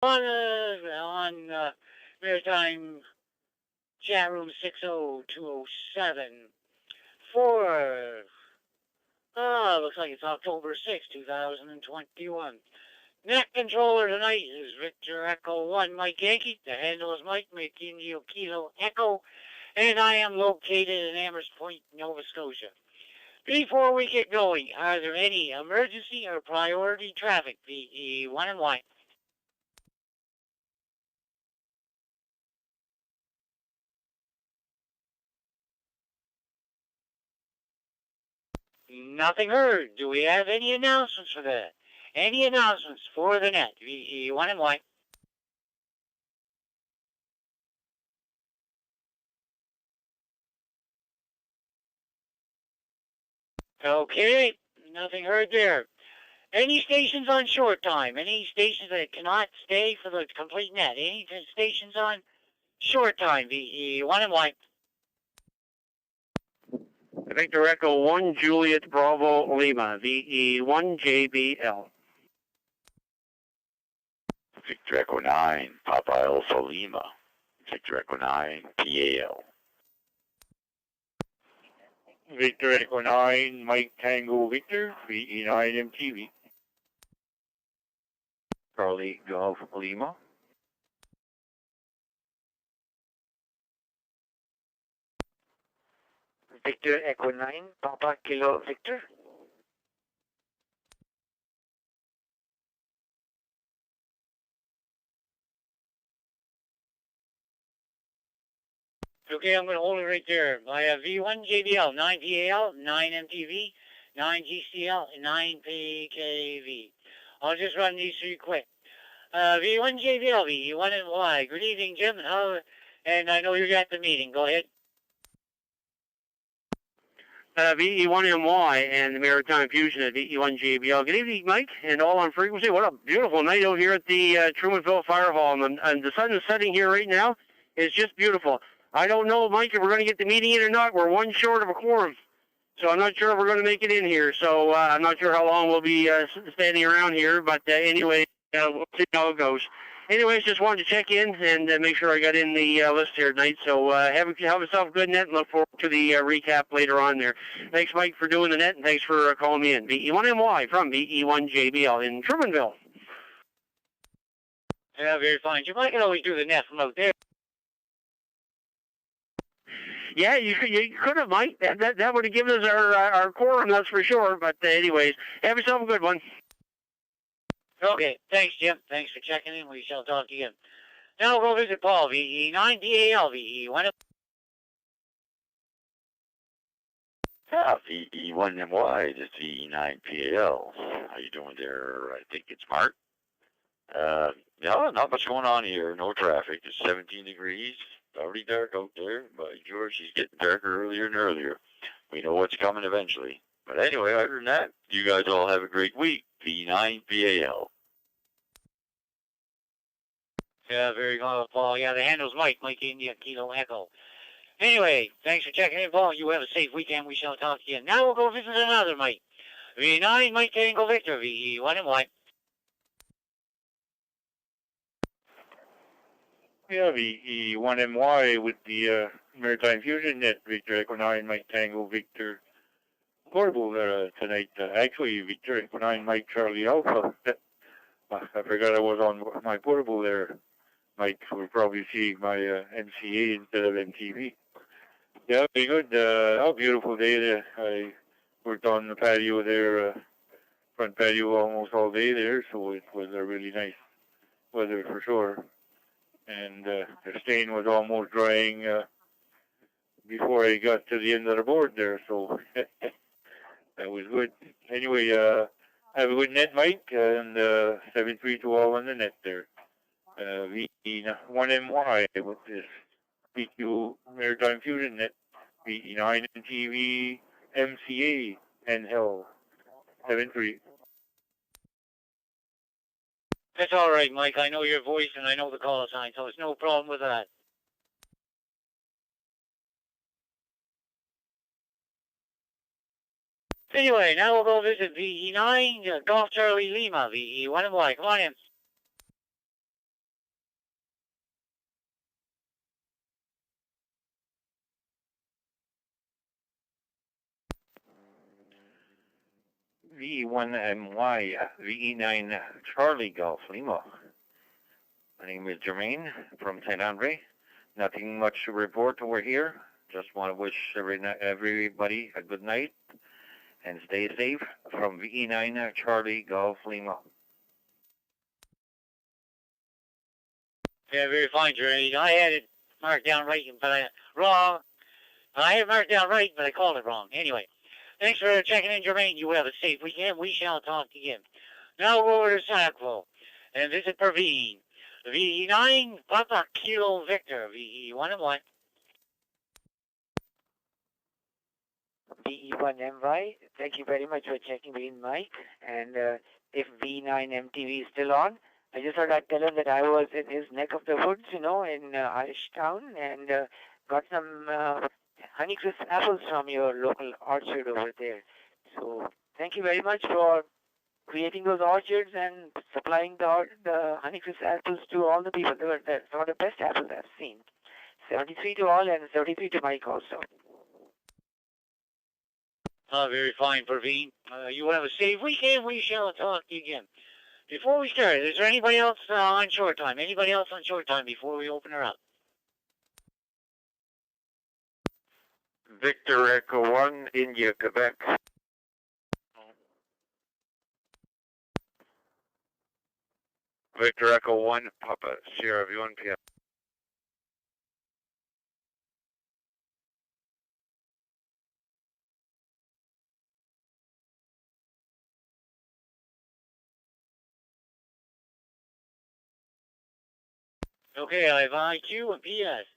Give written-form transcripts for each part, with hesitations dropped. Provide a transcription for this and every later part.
on Maritime Chat Room 60207 for, looks like it's October 6, 2021. Net controller tonight is Victor Echo 1 Mike Yankee. The handle is Mike Indio Kilo Echo, and I am located in Amherst Point, Nova Scotia. Before we get going, are there any emergency or priority traffic? VE 1 and Y. Nothing heard. Do we have any announcements for that? Any announcements for the net? VE 1 and Y. Okay, nothing heard there. Any stations on short time? Any stations that cannot stay for the complete net? Any stations on short time? VE 1 and Y. Victor Echo 1 Juliet Bravo Lima, VE 1 JBL. Victor Echo 9 Papa Alpha Lima, Victor Echo 9 PAL. Victor Echo 9 Mike Tango Victor, VE 9 MTV. Charlie Golf Lima. Victor Echo 9 Papa Kilo Victor. Okay, I'm going to hold it right there. I have V1 JBL, 9 PAL, 9 MTV, 9 GCL, and 9 PKV. I'll just run these three quick. V1 JBL, V1 and Y. Good evening, Jim. And I know you're at the meeting. Go ahead. VE1MY and the Maritime Fusion at VE1JBL. Good evening, Mike, and all on frequency. What a beautiful night out here at the Trumanville Fire Hall. And the sun is setting here right now. It's just beautiful. I don't know, Mike, if we're going to get the meeting in or not. We're one short of a quorum. So I'm not sure if we're going to make it in here. So I'm not sure how long we'll be standing around here. But anyway, we'll see how it goes. Anyways, just wanted to check in and make sure I got in the list here tonight. So have yourself a good net and look forward to the recap later on there. Thanks, Mike, for doing the net, and thanks for calling me in. VE1MY from VE1JBL in Trumanville. Yeah, very fine. Jim, I can always do the net from out there. Yeah, you could have, Mike. That would have given us our quorum, that's for sure. But anyways, have yourself a good one. Okay, thanks, Jim. Thanks for checking in. We shall talk again. Now we'll go visit Paul, VE9 PAL, VE1. VE1MY, this VE9 PAL. How you doing there? I think it's Mark. No, not much going on here. No traffic. It's 17 degrees. Already dark out there. By George, it's getting darker earlier and earlier. We know what's coming eventually. But anyway, other than that, you guys all have a great week. VE9 PAL. Yeah, very good, Paul. Yeah, the handle's Mike India Kilo Echo. Anyway, thanks for checking in, Paul. You have a safe weekend. We shall talk again. Now we'll go visit another Mike. V9 Mike Tango Victor, VE1 and Y. Yeah, VE1MY with the Maritime Fusion net, Victor Echo 9 Mike Tango Victor. Portable tonight. Actually, Victor Echo 9 Mike Charlie Alpha. I forgot I was on my portable there. Mike will probably see my MCA instead of MTV. Yeah, very good. Beautiful day there. I worked on the patio there, front patio almost all day there, so it was a really nice weather for sure. And the stain was almost drying before I got to the end of the board there, so that was good. Anyway, have a good net, Mike, and 7-3 to all on the net there. VE1MY with this PQ Maritime Fusion net, VE9 MTV MCA and Hell 7-3. That's all right, Mike. I know your voice and I know the call sign, so it's no problem with that. Anyway, now we'll go visit VE9 Golf Charlie Lima, VE1MY. Come on in. VE1MY, VE9 Charlie Golf Lima. My name is Jermaine from St. Andre. Nothing much to report over here. Just want to wish everybody a good night and stay safe from VE9 Charlie Golf Lima. Yeah, very fine, Jermaine. I had it marked down right, but wrong. I had it marked down right, but I called it wrong. Anyway, thanks for checking in, Jermaine. You have a safe weekend. We shall talk again. Now we'll go over to Sackville and visit Pervine. VE9 Papa Kilo Victor, VE1MY. VE1MY, thank you very much for checking in, Mike. And if V9MTV is still on, I just thought I'd tell him that I was in his neck of the woods, in Irishtown, and got some Honeycrisp apples from your local orchard over there. So thank you very much for creating those orchards and supplying the Honeycrisp apples to all the people. They were some of the best apples I've seen. 73 to all and 73 to Mike also. Very fine, Pervine. You have a safe weekend. We shall talk to you again. Before we start, is there anybody else on short time? Anybody else on short time before we open her up? Victor Echo 1, India, Quebec. Victor Echo 1, Papa Sierra V1 PM. Okay, I have IQ and PS.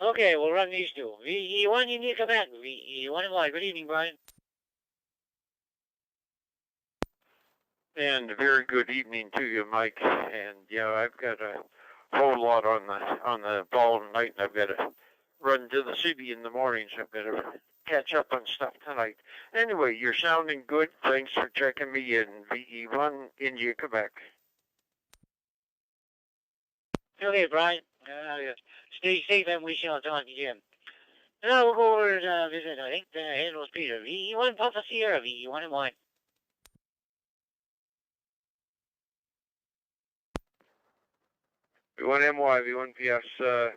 Okay, we'll run these two. VE1 India, Quebec. VE1MY. Good evening, Brian. And a very good evening to you, Mike. And yeah, I've got a whole lot on the ball tonight, and I've got to run to the city in the morning, so I've got to catch up on stuff tonight. Anyway, you're sounding good. Thanks for checking me in. VE1 India, Quebec. Okay, Brian. Stay safe and we shall talk again. Now we'll go over to visit, I think, Handles Peter. VE1 Papa Sierra, VE1MY. V1MY, V1PS,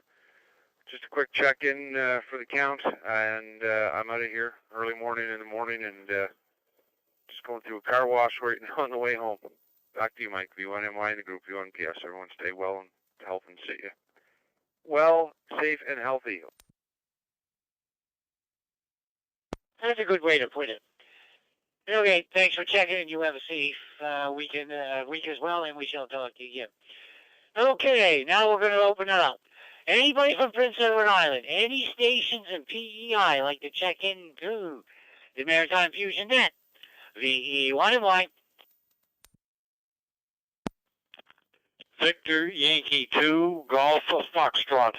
just a quick check-in for the count, and I'm out of here early morning in the morning, and just going through a car wash right now on the way home. Back to you, Mike. V1MY in the group, V1PS. Everyone stay well and health and see you. Well, safe and healthy. That's a good way to put it. Okay, thanks for checking in. You have a safe week as well, and we shall talk to you again. Okay, now we're going to open it up. Anybody from Prince Edward Island, any stations in PEI like to check in to the Maritime Fusion net? VE1MY. Victor Yankee 2, Golf of Foxtrot.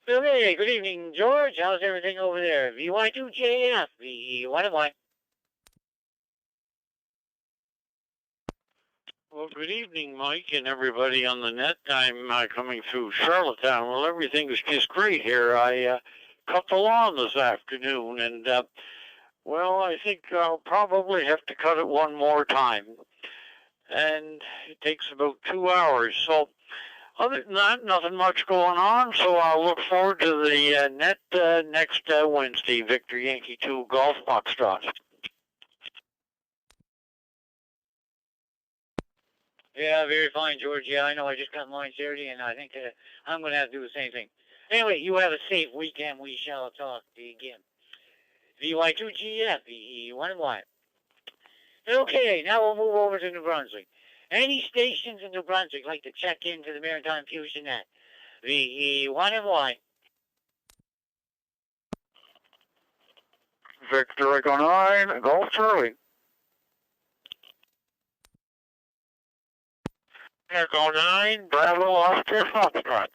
Okay, good evening, George. How's everything over there? VY2JF, VE1MY. Well, good evening, Mike, and everybody on the net. I'm coming through Charlottetown. Well, everything's just great here. I cut the lawn this afternoon, and, well, I think I'll probably have to cut it one more time. And it takes about 2 hours. So, other than that, nothing much going on, so I'll look forward to the net next Wednesday. Victor Yankee 2, Golf Foxtrot. Yeah, very fine, George. Yeah, I know. I just got mine Saturday, and I think I'm going to have to do the same thing. Anyway, you have a safe weekend. We shall talk to you again. VY2GF, VE1MY. Okay, now we'll move over to New Brunswick. Any stations in New Brunswick like to check into the Maritime Fusion net? VE1MY. Victor Echo 9, Golf Charlie. Echo 9, Bravo Oscar Foxtrot.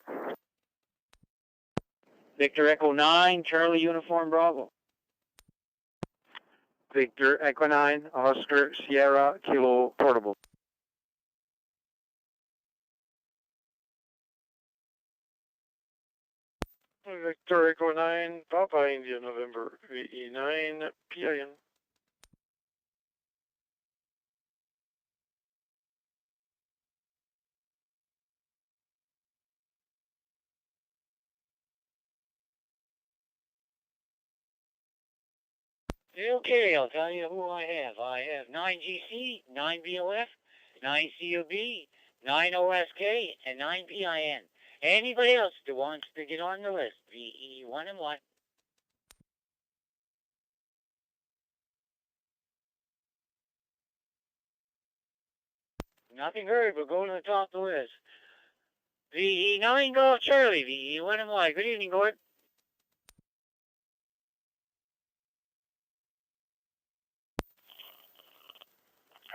Victor Echo 9, Charlie Uniform Bravo. Victor Echo 9, Oscar Sierra Kilo Portable. Victor Echo 9, Papa India November, VE9, PIN. Okay, I'll tell you who I have. I have 9GC, 9BOF, 9COB, 9OSK, and 9PIN. Anybody else that wants to get on the list, VE1MY. Nothing heard, but go to the top of the list. VE9 Golf Charlie, VE1MY. Good evening, Gord.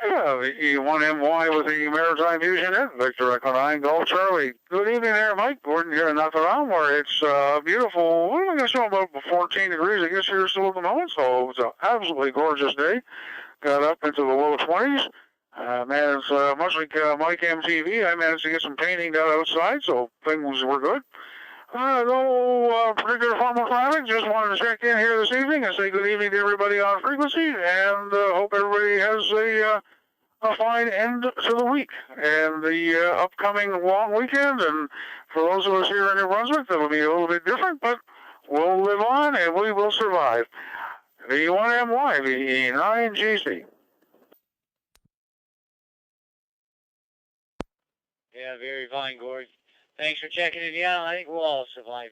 Yeah, the E1MY with the Maritime Fusion in Victor Echo 9 Golf Charlie. Good evening there, Mike. Gordon here in Around where it's beautiful. What am I going to show about 14 degrees? I guess here still at the moment, so it's an absolutely gorgeous day. Got up into the low 20s. Managed, much like Mike MTV, I managed to get some painting done outside, so things were good. No particular formal traffic. Just wanted to check in here this evening and say good evening to everybody on frequency, and hope everybody has a fine end to the week and the upcoming long weekend. And for those of us here in New Brunswick, that'll be a little bit different, but we'll live on and we will survive. V1MY, V9GC. Yeah, very fine, Gord. Thanks for checking it out. I think we'll all survive.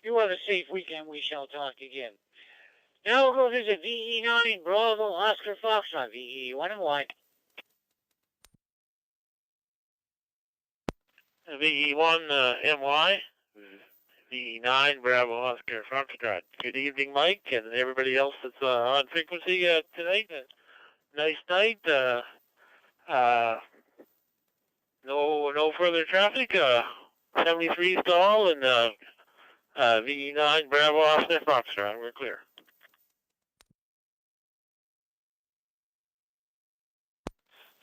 You have a safe weekend. We shall talk again. Now we'll go visit VE9 Bravo Oscar Foxtrot, VE1MY. VE1MY, VE9 Bravo Oscar Foxtrot. Good evening, Mike, and everybody else that's on frequency tonight. Nice night. No further traffic. 73 stall and VE9 Bravo Oscar Foxtrot. We're clear.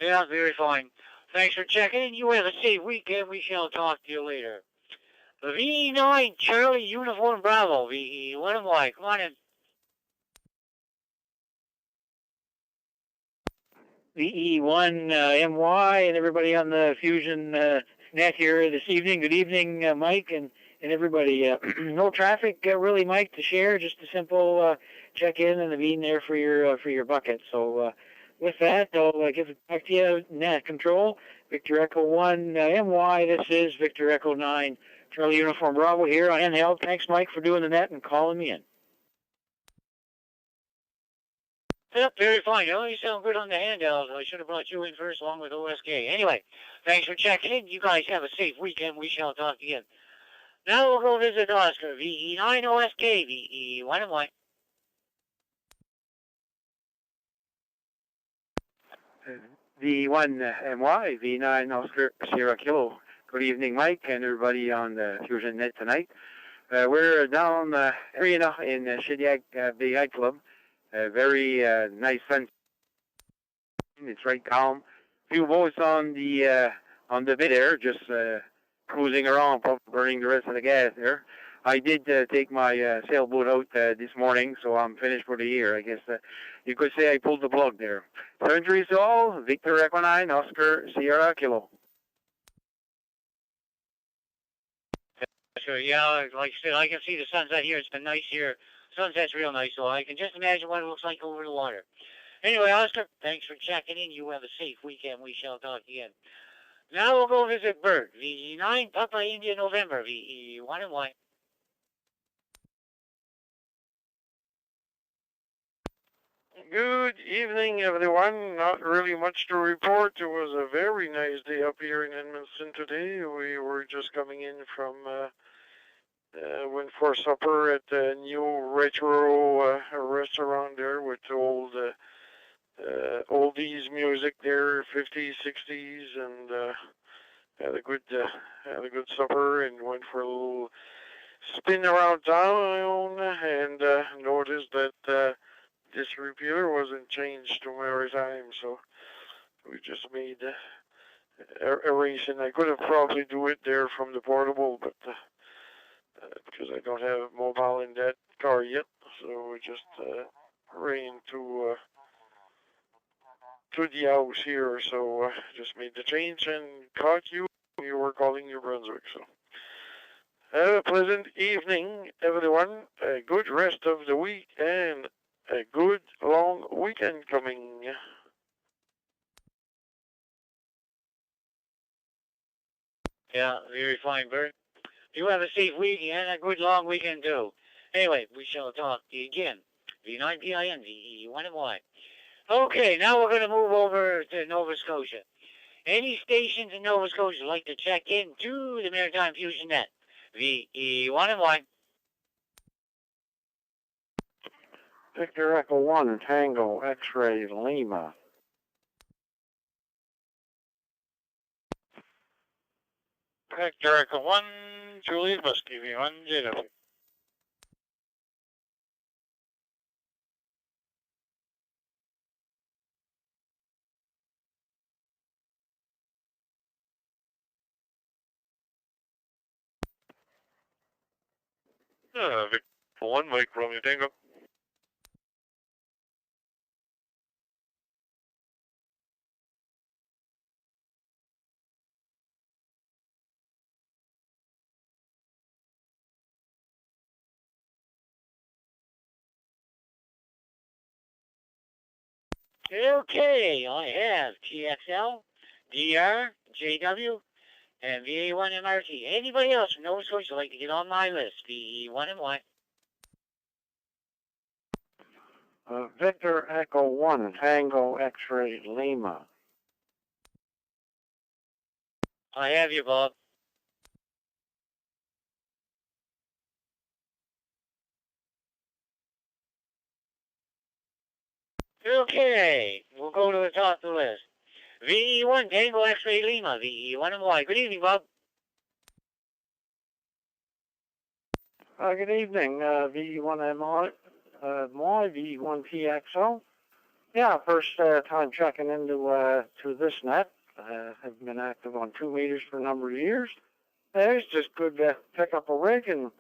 Yeah, very fine. Thanks for checking in. You have a safe weekend. We shall talk to you later. The VE9 Charlie Uniform Bravo, VE1MY. Come on in. VE1MY and everybody on the Fusion net here this evening. Good evening, Mike, and everybody. No traffic really, Mike, to share. Just a simple check-in and being there for your bucket. So with that, I'll give it back to you. Net control, Victor Echo 1 MY. This is Victor Echo 9 Charlie Uniform Bravo here on handheld. Thanks, Mike, for doing the net and calling me in. Yep, very fine. Oh, you sound good on the handheld. I should have brought you in first along with OSK. Anyway, thanks for checking in. You guys have a safe weekend. We shall talk again. Now we'll go visit Oscar, VE9 OSK, VE1MY. V1MY, V9 Oscar Sierra Kilo. Good evening, Mike, and everybody on the Fusion Net tonight. We're down arena in Shediac Bay Yacht Club. Very nice sun. It's right calm. Few boats on the bay there, just cruising around, burning the rest of the gas there. I did take my sailboat out this morning, so I'm finished for the year. I guess you could say I pulled the plug there. 73 Sol, Victor Echo 9, Oscar Sierra Kilo. So yeah, like I said, I can see the sunset here. It's been nice here. Sunset's real nice, so I can just imagine what it looks like over the water. Anyway, Oscar, thanks for checking in. You have a safe weekend. We shall talk again. Now we'll go visit Bert, VE9 Papa India November, VE1MY. Good evening, everyone. Not really much to report. It was a very nice day up here in Edmonton today. We were just coming in from went for supper at the new retro restaurant there with old oldies music there, 50s, 60s, and had a good supper and went for a little spin around town and noticed that this repeater wasn't changed to Maritime, so we just made a race, and I could have probably do it there from the portable, but because I don't have mobile in that car yet, so we just ran to the house here, so just made the change and caught you. You were calling New Brunswick, so. Have a pleasant evening, everyone. A good rest of the week and a good long weekend coming. Yeah, very fine, Bert. You have a safe week and a good long weekend, too. Anyway, we shall talk to you again. V9PIN, VE1MY. Okay, now we're going to move over to Nova Scotia. Any stations in Nova Scotia like to check in to the Maritime Fusion Net? VE1MY. Victor Echo 1, Tango, X-Ray, Lima. Victor Echo 1, Juliet Whiskey, V1, JW. Victor 1, Mike Romeo Tango. Okay, I have TXL, DR, JW, and VA1MRT. Anybody else from Nova Scotia like to get on my list? VE1MY. Victor Echo 1, Tango, X-Ray, Lima. I have you, Bob. Okay, we'll go to the top of the list. VE1, Tango, X-Ray, Lima, VE1MY. Good evening, Bob. Good evening, V1MI, my V1PXO. Yeah, first time checking into to this net. I've been active on 2 meters for a number of years. It's just good to pick up a rig and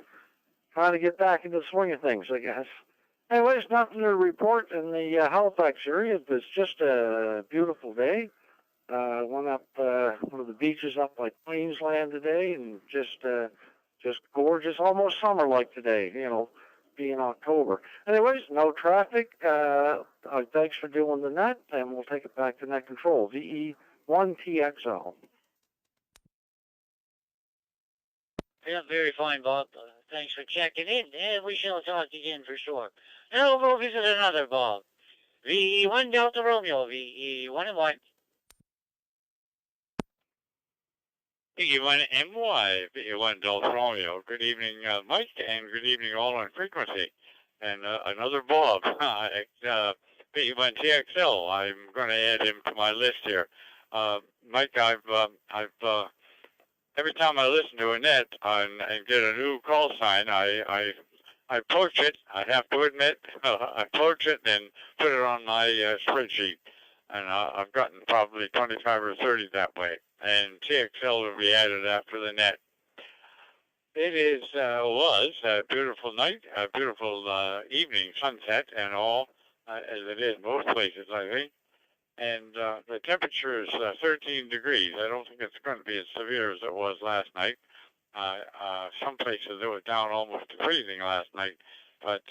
kind of get back into the swing of things, I guess. Anyways, nothing to report in the Halifax area. It's just a beautiful day. Went up one of the beaches up by Queensland today, and just gorgeous, almost summer-like today, you know, being October. Anyways, no traffic. Thanks for doing the net, and we'll take it back to net control. VE1TXL. Yeah, very fine, Bob. Thanks for checking in, and we shall talk again for sure. Now we'll go visit another Bob. VE1 Delta Romeo, VE1MY. VE1MY, VE1 Delta Romeo. Good evening, Mike, and good evening all on frequency. And another Bob, VE1 TXL. I'm going to add him to my list here. Mike, I've every time I listen to a net and get a new call sign, I poach it. I have to admit, I poach it and put it on my spreadsheet. And I've gotten probably 25 or 30 that way. And TXL will be added after the net. It was a beautiful night, a beautiful evening, sunset and all, as it is most places, I think. And the temperature is 13 degrees. I don't think it's going to be as severe as it was last night. Some places it was down almost to freezing last night. But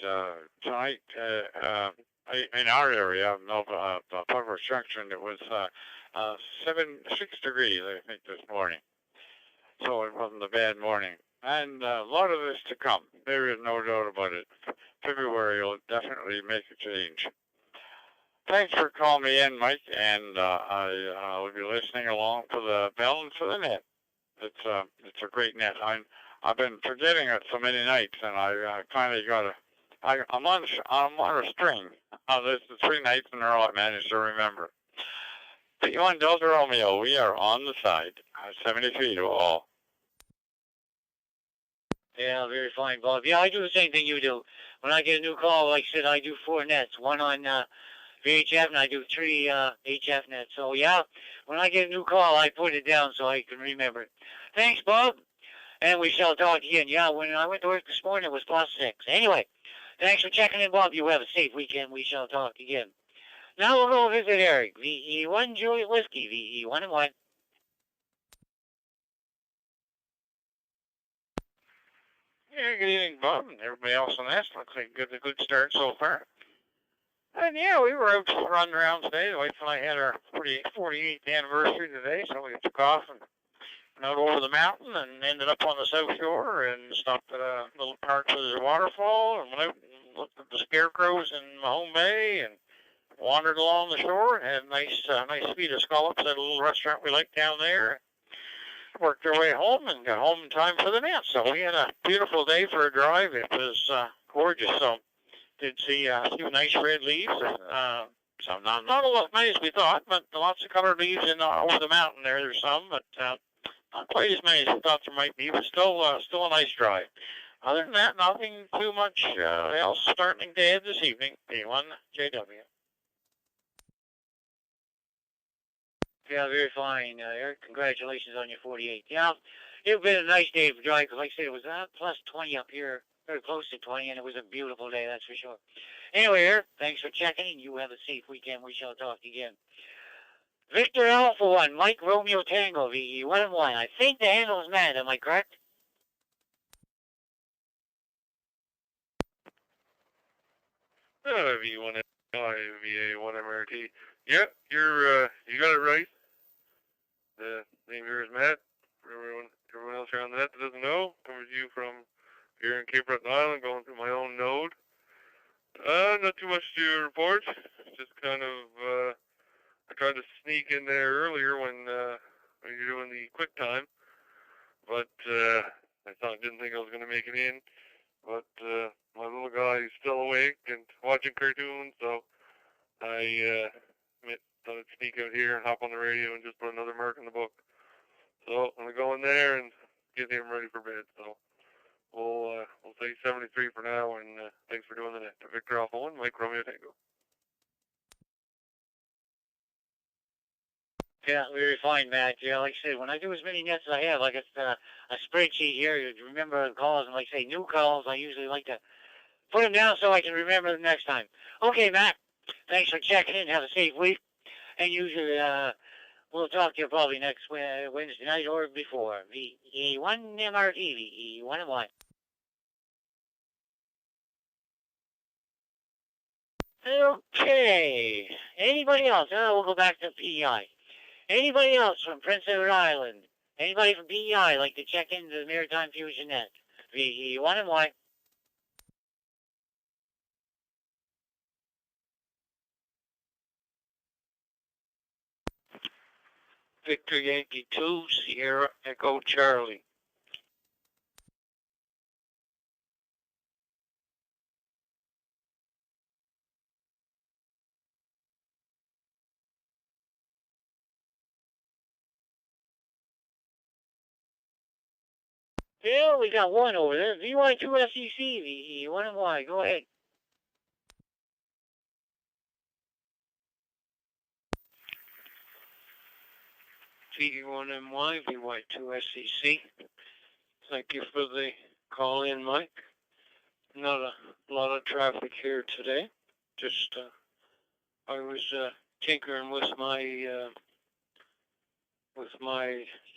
tonight, in our area, Puffer Junction, it was 6 degrees, I think, this morning. So it wasn't a bad morning. And a lot of this to come. There is no doubt about it. February will definitely make a change. Thanks for calling me in, Mike, and I will be listening along to the balance of the net. It's a great net. I've been forgetting it so many nights, and I finally got I'm on a string. This is 3 nights in a row I managed to remember. P1 Delta Romeo, we are on the side. 73 to all. Yeah, very fine, Bob. Yeah, I do the same thing you do. When I get a new call, like I said, I do 4 nets. One on VHF, and I do 3 HF nets. So, yeah, when I get a new call, I put it down so I can remember it. Thanks, Bob. And we shall talk again. Yeah, when I went to work this morning, it was +6. Anyway, thanks for checking in, Bob. You have a safe weekend. We shall talk again. Now we'll go visit Eric. VE1 Juliet Whiskey. VE1 and 1. Yeah, good evening, Bob, and everybody else on this. Looks like a good start so far. And yeah, we were out running around today. The wife and I had our 48th anniversary today, so we took off and went out over the mountain and ended up on the South Shore and stopped at a little park where there's a waterfall and went out and looked at the scarecrows in Mahone Bay and wandered along the shore and had a nice feed of scallops at a little restaurant we liked down there. Worked our way home and got home in time for the net. So we had a beautiful day for a drive. It was gorgeous. So did see a few nice red leaves. So not a lot many as we thought, but lots of colored leaves in over the mountain there. There's some, but not quite as many as we thought there might be. But still a nice drive. Other than that, nothing too much else starting to head this evening. P1 JW. Yeah, very fine, Eric. Congratulations on your 48th. Yeah, it's been a nice day for driving, because like I said, it was +20 up here, very close to 20, and it was a beautiful day, that's for sure. Anyway, Eric, thanks for checking, and you have a safe weekend. We shall talk again. Victor Alpha 1, Mike Romeo Tango, VE1 and 1. I think the handle is mad, am I correct? V1 VA1 MRT. Yep, you got it right. The name here is Matt. For everyone else here on the net that doesn't know, coming to you from here in Cape Breton Island, going through my own node. Not too much to report. Just kind of, I tried to sneak in there earlier when you're doing the quick time, but I didn't think I was going to make it in. But my little guy is still awake and watching cartoons, so I thought I'd sneak out here and hop on the radio and just put another mark in the book. So I'm gonna go in there and get him ready for bed. So we'll say 73 for now, and thanks for doing the net. Victor Alpha 1, Mike Romeo Tango. Yeah, very fine, Matt. Yeah, like I said, when I do as many nets as I have, like it's a spreadsheet here, you remember the calls, and like I say, new calls, I usually like to put them down so I can remember them next time. Okay, Matt, thanks for checking in. Have a safe week. And usually, we'll talk to you probably next Wednesday night or before. VE1 MRT, VE1 and 1. Okay. Anybody else? We'll go back to PEI. Anybody else from Prince Edward Island? Anybody from PEI like to check into the Maritime Fusion net? VE1 and 1. Victor Yankee 2, Sierra Echo Charlie. Yeah, we got one over there. VY2SEC, VE1 and 1. Go ahead. VE1MY, VY2SEC. Thank you for the call in, Mike. Not a lot of traffic here today. Just, I was tinkering with my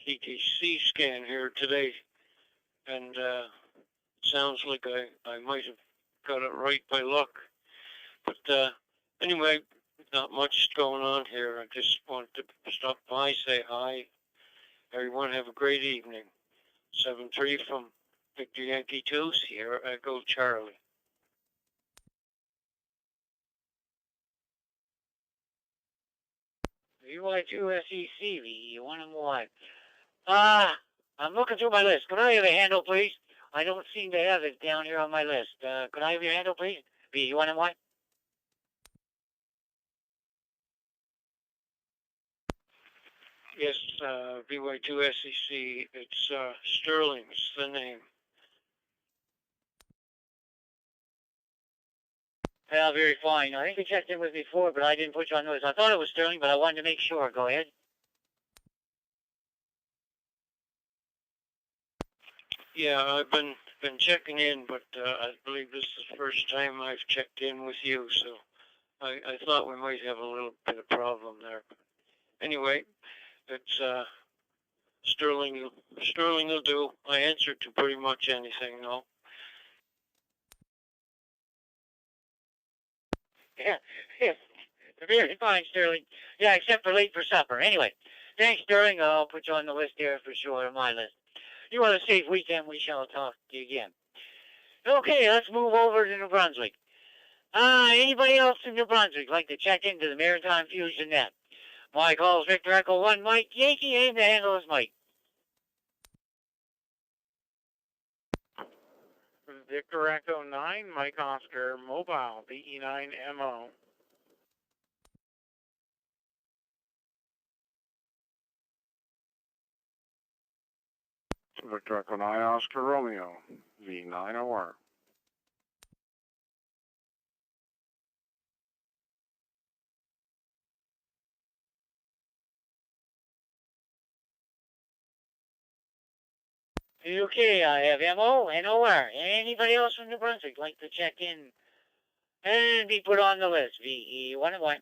ETC scan here today, and sounds like I might have got it right by luck. But anyway, not much going on here. I just wanted to stop by, say hi. Everyone have a great evening. 7-3 from Victor Yankee 2, Sierra Echo Charlie. VY2SEC, VE1 and 1. I'm looking through my list. Could I have a handle, please? I don't seem to have it down here on my list. Could I have your handle, please? VE1 and 1. Yes, VY2SEC, it's Sterling's the name. Yeah, very fine. I think you checked in with me before, but I didn't put you on notice. I thought it was Sterling, but I wanted to make sure. Go ahead. Yeah, I've been checking in, but I believe this is the first time I've checked in with you, so I thought we might have a little bit of problem there. Anyway, it's Sterling. Sterling will do. I answered to pretty much anything, no. Yeah, yeah. Very fine, Sterling. Yeah, except for late for supper. Anyway, thanks, Sterling. I'll put you on the list here for sure, on my list. You have a safe weekend. We shall talk to you again. Okay, let's move over to New Brunswick. Anybody else in New Brunswick like to check into the Maritime Fusion net? My call is Victor Echo 1 Mike Yankee, and the handle is Mike. Victor Echo 9, Mike Oscar Mobile, VE9MO. Victor Echo 9, Oscar Romeo, V9OR. Okay, I have MO and OR. Anybody else from New Brunswick like to check in and be put on the list? VE1 and 1.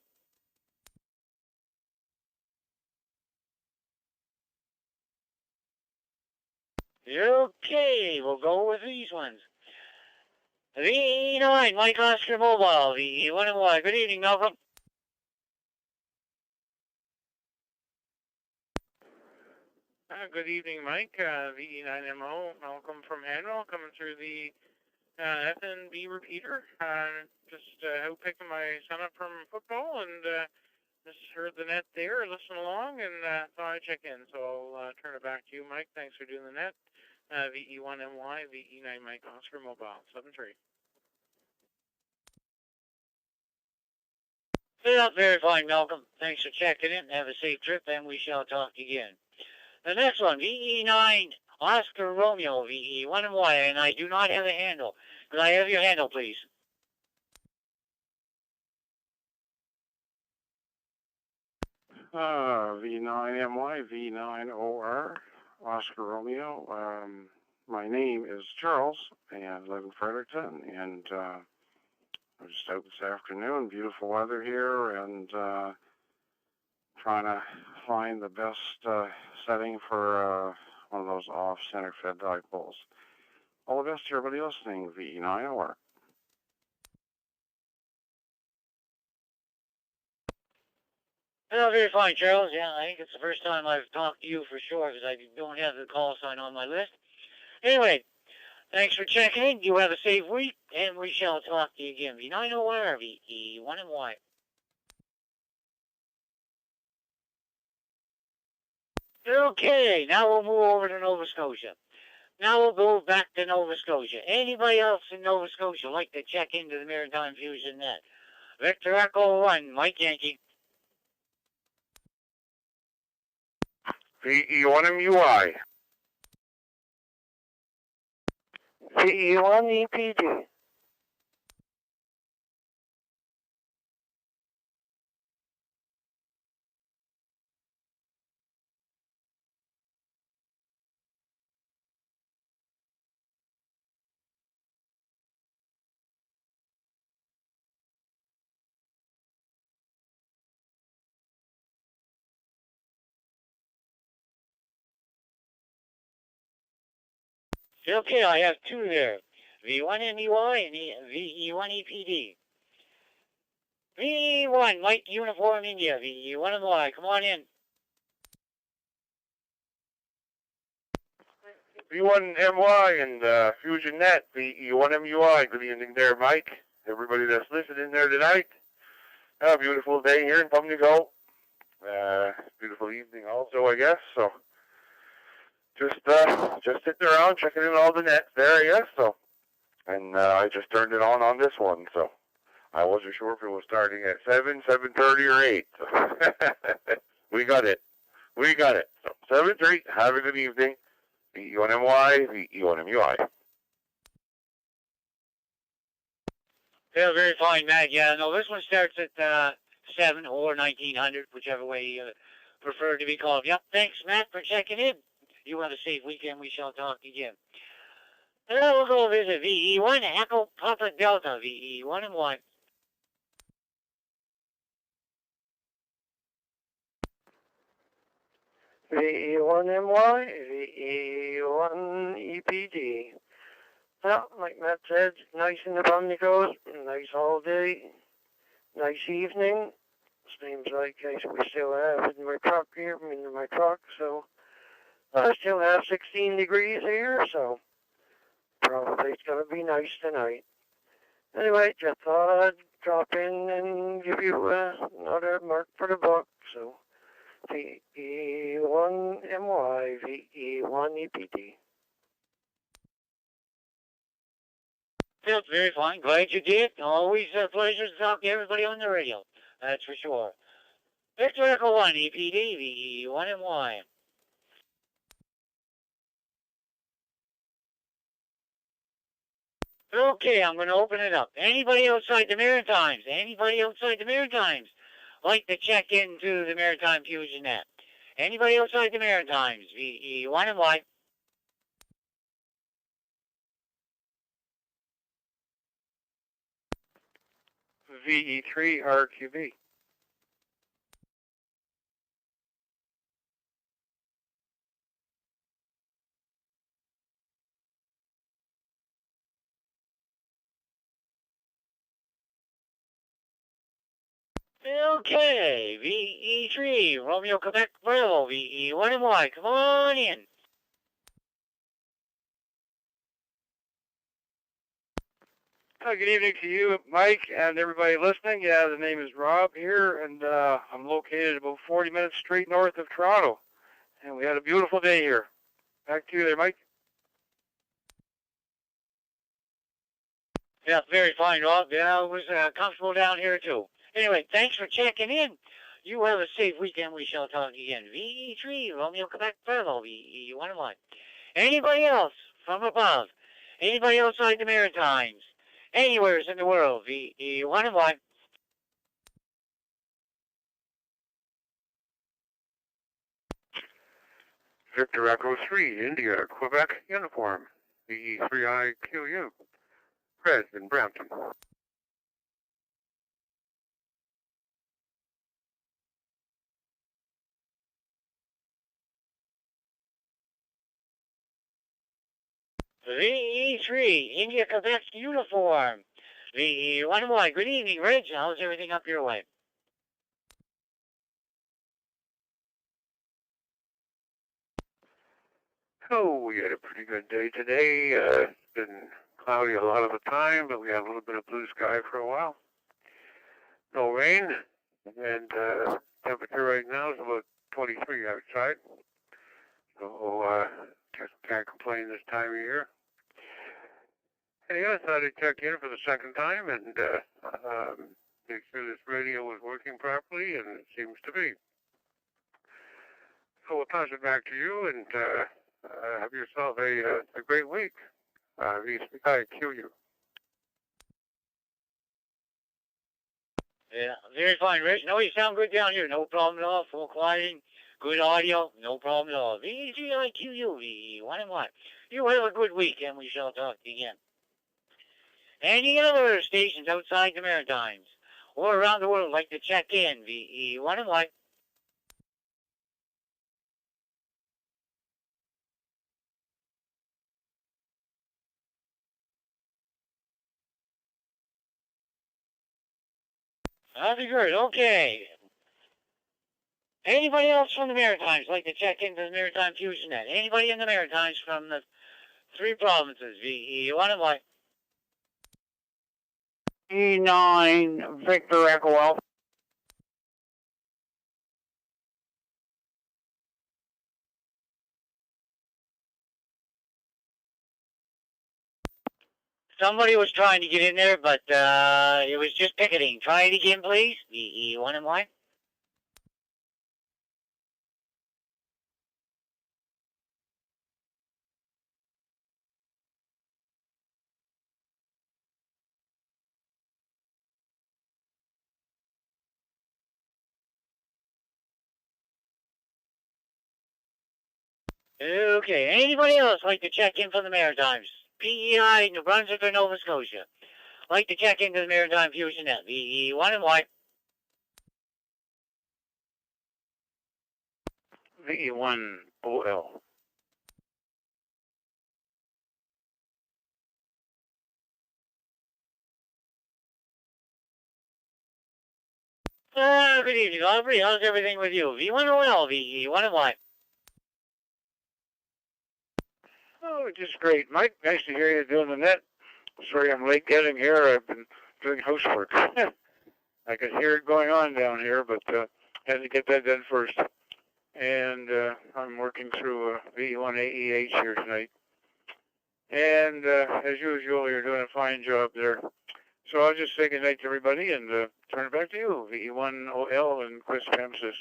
Okay, we'll go with these ones. VE9, Mike Oscar Mobile, VE1 and 1. Good evening, Malcolm. Good evening, Mike. VE9MO, Malcolm from Hanwell, coming through the FNB repeater. Just picking my son up from football and just heard the net there, listen along, and thought I'd check in. So I'll turn it back to you, Mike. Thanks for doing the net. VE1MY, VE9 Mike Oscar Mobile, 7-3. Yeah, very fine, Malcolm. Thanks for checking in. Have a safe trip, and we shall talk again. The next one, VE9 Oscar Romeo, VE1 and Y, and I do not have a handle. Could I have your handle, please? V9MY, V9OR, Oscar Romeo. My name is Charles, and I live in Fredericton, and I'm just out this afternoon. Beautiful weather here, and trying to find the best setting for one of those off-center fed dipoles. All the best to everybody listening, VE9OR. Well, very fine, Charles. Yeah, I think it's the first time I've talked to you for sure, because I don't have the call sign on my list. Anyway, thanks for checking in. You have a safe week, and we shall talk to you again. V9OR, VE1 and Y. Okay, now we'll move over to Nova Scotia. Now we'll go back to Nova Scotia. Anybody else in Nova Scotia like to check into the Maritime Fusion net? Victor Echo 1, Mike Yankee. VE1MUI. VE1EPD. Okay, I have two there. V1MUI and VE1EPD. VE1, Mike Uniform India, VE1MY, come on in. V1MY and Fusion Net, VE1MUI. Good evening there, Mike. Everybody that's listening there tonight. A beautiful day here in Pumlico. Beautiful evening also, I guess. So just sitting around checking in all the nets there, I guess. So, and I just turned it on this one. So I wasn't sure if it was starting at 7, 7:30, or 8. So we got it. We got it. So 7-3. Have a good evening. VE1MY, VE1MUI. Yeah, very fine, Matt. Yeah, no, this one starts at 7 or 1900, whichever way you prefer to be called. Yep, thanks, Matt, for checking in. You have a safe weekend. We shall talk again. Now we'll go visit VE1 Echo Papa Delta, VE1 and 1. VE1MY, VE1EPD. Well, like Matt said, nice in the Coast, nice all day, nice evening. Seems like we still have in my truck here, in my truck, so I still have 16 degrees here, so probably it's going to be nice tonight. Anyway, just thought I'd drop in and give you another mark for the book, so VE1MY, VE1EPD. Feels very fine. Glad you did. Always a pleasure to talk to everybody on the radio. That's for sure. Victor Echo 1, EPD, VE1 and Y. Okay, I'm going to open it up. Anybody outside the Maritimes? Anybody outside the Maritimes like to check into the Maritime Fusion app? Anybody outside the Maritimes? VE1 and Y. VE3 RQB. Okay, VE3, Romeo Quebec Bravo, VE1 and Y. Come on in. Good evening to you, Mike, and everybody listening. Yeah, the name is Rob here, and I'm located about 40 minutes straight north of Toronto. And we had a beautiful day here. Back to you there, Mike. Yeah, very fine, Rob. Yeah, it was comfortable down here, too. Anyway, thanks for checking in. You have a safe weekend. We shall talk again. VE3, Romeo Quebec Bravo, VE1 and Y. Anybody else from above? Anybody outside the Maritimes? Anywhere in the world? VE1 and Y. Victor Echo 3, India, Quebec, uniform. VE3IQU, Fred in Brampton. VE3, India, Quebec, uniform. VE1 and Y. Good evening, Reg. How's everything up your way? So we had a pretty good day today. It's been cloudy a lot of the time, but we had a little bit of blue sky for a while. No rain, and temperature right now is about 23 outside. So just can't complain this time of year. Anyway, I thought I'd check in for the second time and make sure this radio was working properly, and it seems to be. So we'll pass it back to you, and have yourself a great week. VE3IQU. Yeah, very fine, Rich. No, you sound good down here. No problem at all. Full quieting, good audio, no problem at all. VE3IQU, VE1 and Y. You have a good week, and we shall talk again. Any other stations outside the Maritimes or around the world like to check in? VE1 and Y. That'd be good. Okay. Anybody else from the Maritimes like to check into the Maritime Fusion net? Anybody in the Maritimes from the three provinces? VE1 and Y. E9, Victor Echo Alpha. Somebody was trying to get in there, but it was just picketing. Try it again, please. VE1 and Y. Okay, anybody else like to check in from the Maritimes? PEI, New Brunswick, or Nova Scotia? Like to check into the Maritime Fusion at VE1 and Y. VE1OL. Good evening, Aubrey. How's everything with you? V1OL, VE1 and Y. Oh, just great. Mike, nice to hear you doing the net. Sorry I'm late getting here. I've been doing housework. I could hear it going on down here, but had to get that done first. And I'm working through V1AEH here tonight. And as usual, you're doing a fine job there. So I'll just say good night to everybody and turn it back to you, VE1OL and Chris Pemsis.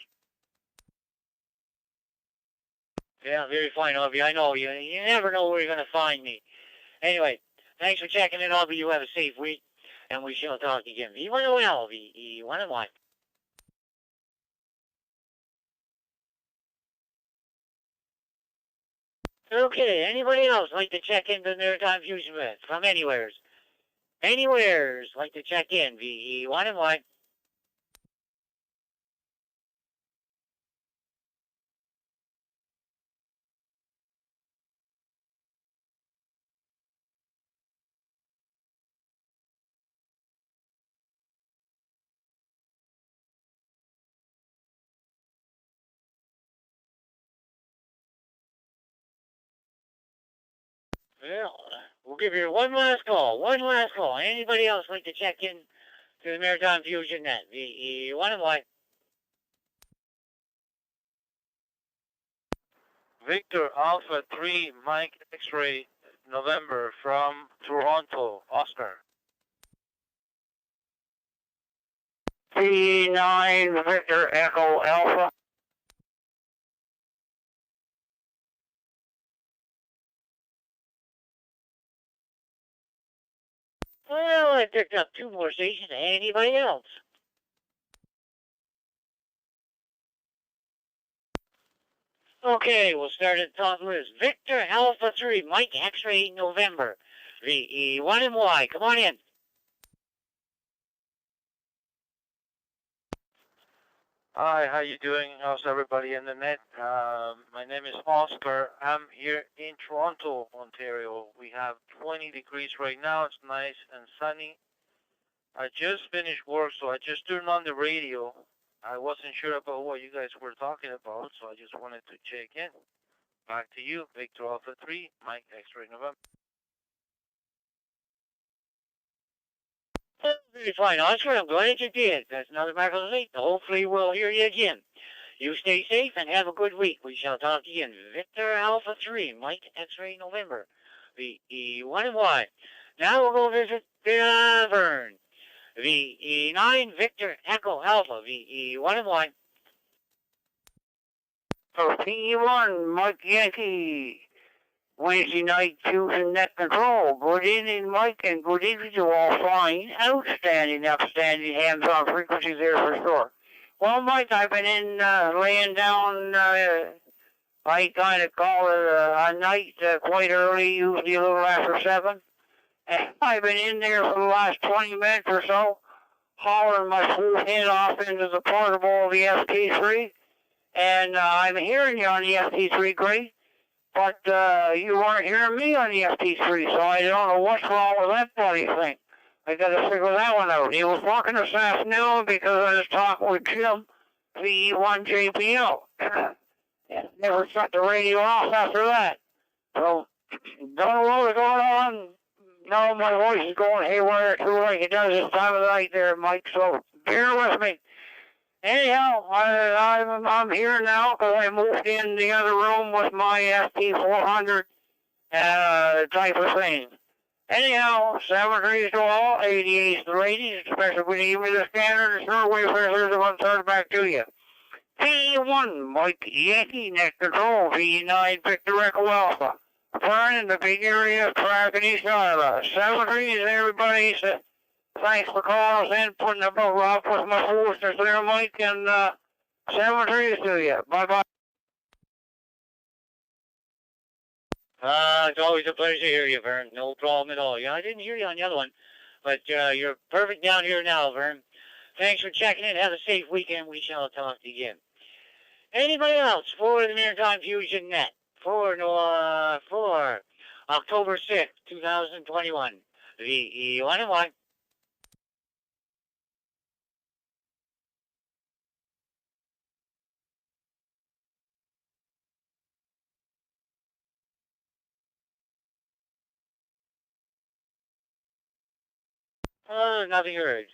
Yeah, very fine, Aubrey. I know. You never know where you're going to find me. Anyway, thanks for checking in, Aubrey. You have a safe week, and we shall talk again. V1OL, VE1 and Y. Okay, anybody else like to check into the Maritime Fusion with from anywheres? Anywheres like to check in, VE1 and Y. Well, we'll give you one last call. One last call. Anybody else like to check in to the Maritime Fusion net? VE1 and Y. Victor Alpha 3 Mike X-Ray November from Toronto, Oscar. P9 Victor Echo Alpha. Well, I picked up two more stations. Anybody else? Okay, we'll start at the top of the list. Victor Alpha 3, Mike X-Ray November. VE1 and Y. Come on in. Hi, how you doing? How's everybody in the net? My name is Oscar. I'm here in Toronto, Ontario. We have 20 degrees right now. It's nice and sunny. I just finished work, so I just turned on the radio. I wasn't sure about what you guys were talking about, so I just wanted to check in. Back to you, Victor Alpha 3, Mike X-Ray November. Very fine, Oscar. I'm glad you did. That's another miracle of faith. Hopefully we'll hear you again. You stay safe and have a good week. We shall talk again. Victor Alpha 3, Mike X-Ray November. VE1 and Y. Now we'll go visit Vern. VE9 Victor Echo Alpha. VE1 and Y. So P1 Mike Yankee. Wednesday night Fusion net control. Good evening, Mike, and good evening to all fine. Outstanding, upstanding, hands-on frequency there for sure. Well, Mike, I've been in laying down, I kind of call it a night quite early, usually a little after 7. And I've been in there for the last 20 minutes or so, hollering my full head off into the portable of the FT3. And I'm hearing you on the FT3 great. But you weren't hearing me on the FT3, so I don't know what's wrong with that bloody thing. I got to figure that one out. He was talking this afternoon because I was talking with Jim, VE1JPL. Yeah, never shut the radio off after that. So, don't know what was going on. No, my voice is going haywire too like it does this time of the night there, Mike, so bear with me. Anyhow, I'm here now because I moved in the other room with my FT400 type of thing. Anyhow, 7 degrees to all, 88 to the ladies, especially when you give me the scanner, the shortwave filters, the one turn back to you. P1, Mike Yankee, net control, V9, Victor Echo Alpha. Burn in the big area of Prague and East Iowa. 7 degrees, everybody. Thanks for calling us in, putting up with my foolishness there, Mike, and 7 degrees to you. Bye-bye. It's always a pleasure to hear you, Vern. No problem at all. Yeah, I didn't hear you on the other one, but you're perfect down here now, Vern. Thanks for checking in. Have a safe weekend. We shall talk to you again. Anybody else for the Maritime Fusion Net for October 6th, 2021? VE1 and 1. Nothing heard.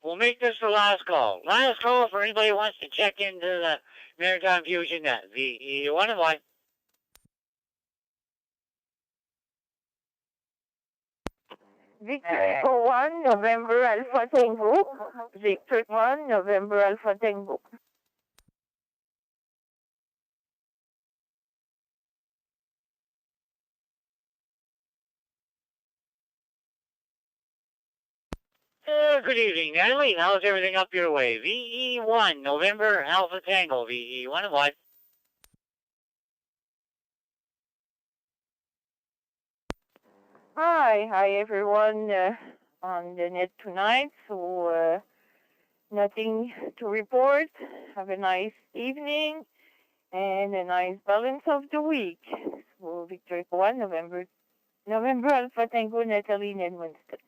We'll make this the last call. Last call for anybody who wants to check into the Maritime Fusion Net. VE1 and 1. Victor 1, November Alpha Tango. Victor 1, November Alpha Tango. Good evening, Natalie. How's everything up your way? VE1, November Alpha Tango. VE1 and 1. Hi everyone on the net tonight. So nothing to report. Have a nice evening and a nice balance of the week. So Victor 1, November Alpha Tango, Natalie in Edmundston.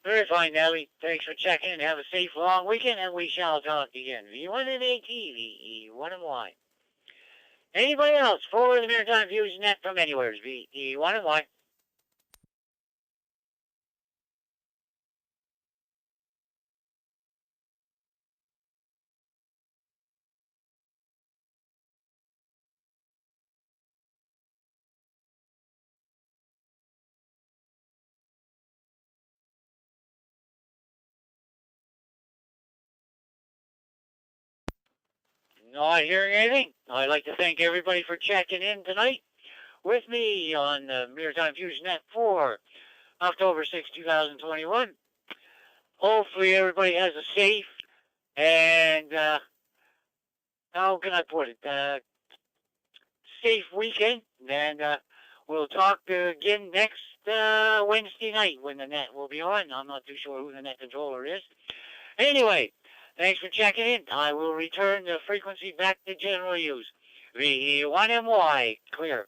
Very fine, Nelly. Thanks for checking in. Have a safe long weekend, and we shall talk again. V1 and AT, VE1 and Y. Anybody else for the Maritime Fusion Net from anywhere? VE1 and Y. Not hearing anything. I'd like to thank everybody for checking in tonight with me on the Maritime Fusion Net for October 6, 2021. Hopefully everybody has a safe and, how can I put it, safe weekend. And we'll talk again next Wednesday night when the net will be on. I'm not too sure who the net controller is. Anyway, thanks for checking in. I will return the frequency back to general use. VE1MY, clear.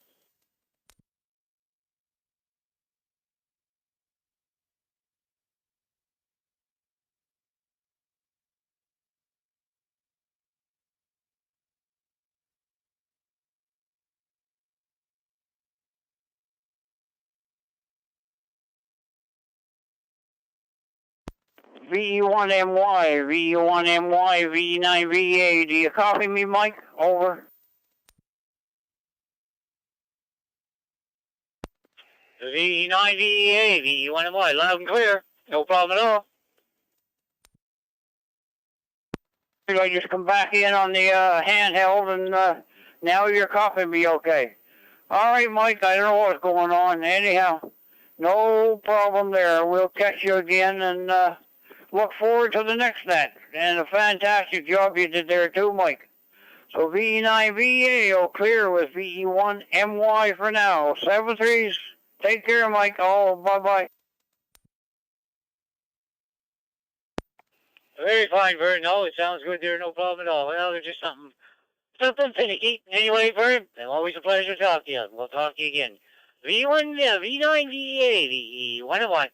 VE1MY, VE1MY, V9VA. Do you copy me, Mike? Over. V9VA, VE1MY, loud and clear. No problem at all. I just come back in on the handheld, and now you're copying me okay. All right, Mike, I don't know what's going on. Anyhow, no problem there. We'll catch you again, and look forward to the next net. And a fantastic job you did there too, Mike. So V9VA, all clear with VE1MY for now. 7-3s. Take care, Mike. Oh, bye-bye. Very fine, Vern. No, it sounds good there. No problem at all. Well, there's just something finicky. Anyway, Vern, always a pleasure to talk to you. We'll talk to you again. V9VA, VE1MY.